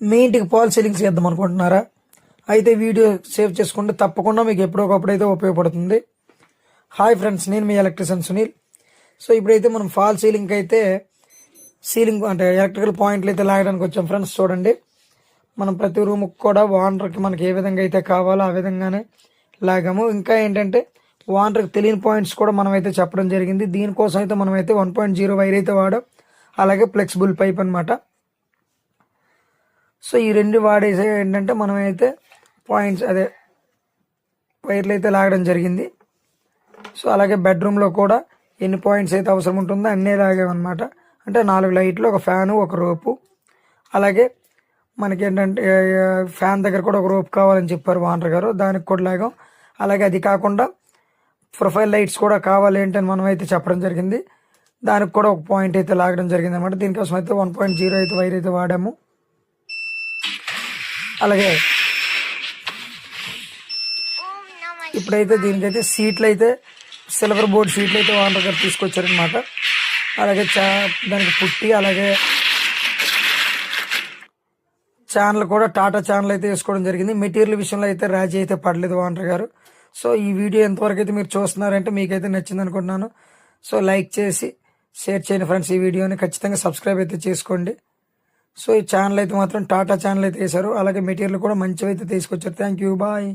మీ ఇంటికి fall ceilings చేద్దాం అనుకుంటున్నారా? అయితే వీడియో సేవ్ చేసుకుంటే తప్పకుండా మీకు ఎప్పుడొకప్పుడు అయితే ఉపయోగపడుతుంది. హాయ్ ఫ్రెండ్స్, నేను మీ ఎలక్ట్రీషియన్ సునీల్. సో ఇప్పుడైతే మనం ఫాల్ సీలింగ్ అయితే సీలింగ్ అంటే ఎలక్ట్రికల్ పాయింట్లు అయితే లాగడానికి వచ్చాం ఫ్రెండ్స్. చూడండి, మనం ప్రతి రూమ్కి కూడా వానర్కి మనకి ఏ విధంగా అయితే కావాలో ఆ విధంగానే లాగాము. ఇంకా ఏంటంటే వానర్కి తెలియని పాయింట్స్ కూడా మనం అయితే చెప్పడం జరిగింది. దీనికోసం అయితే మనం అయితే 1.0 వైర్ అయితే వాడాం, అలాగే ఫ్లెక్సిబుల్ పైప్ అనమాట. సో ఈ రెండు వాడేసి ఏంటంటే మనమైతే పాయింట్స్ అదే వైర్లు అయితే లాగడం జరిగింది. సో అలాగే బెడ్రూమ్లో కూడా ఎన్ని పాయింట్స్ అయితే అవసరం ఉంటుందో అన్నీ లాగామన్నమాట. అంటే 4 లైట్లు, ఒక ఫ్యాను, ఒక రోపు, అలాగే మనకి ఏంటంటే ఫ్యాన్ దగ్గర కూడా ఒక రోప్ కావాలని చెప్పారు వానర్ గారు, దానికి కూడా లాగాం. అలాగే అది కాకుండా ప్రొఫైల్ లైట్స్ కూడా కావాలి ఏంటని మనం అయితే చెప్పడం జరిగింది, దానికి కూడా ఒక పాయింట్ అయితే లాగడం జరిగింది అనమాట. దీనికోసం అయితే 1.0 అయితే వైర్ అయితే వాడాము. అలాగే ఇప్పుడైతే దీనికైతే సీట్లు అయితే సిల్వర్ బోర్డ్ సీట్లు అయితే వానర్ గారు తీసుకొచ్చారనమాట. అలాగే దానికి పుట్టి, అలాగే ఛానల్ కూడా టాటా ఛానల్ అయితే వేసుకోవడం జరిగింది. మెటీరియల్ విషయంలో అయితే రాజీ అయితే పడలేదు వానర్ గారు. సో ఈ వీడియో ఎంతవరకు అయితే మీరు చూస్తున్నారంటే మీకైతే నచ్చింది అనుకుంటున్నాను. సో లైక్ చేసి షేర్ చేయండి ఫ్రెండ్స్. ఈ వీడియోని ఖచ్చితంగా సబ్స్క్రైబ్ అయితే చేసుకోండి. సో ఈ ఛానల్ అయితే మాత్రం టాటా ఛానల్ అయితే వేశారు, అలాగే మెటీరియల్ కూడా మంచిగా అయితే తీసుకొచ్చారు. Thank you, bye.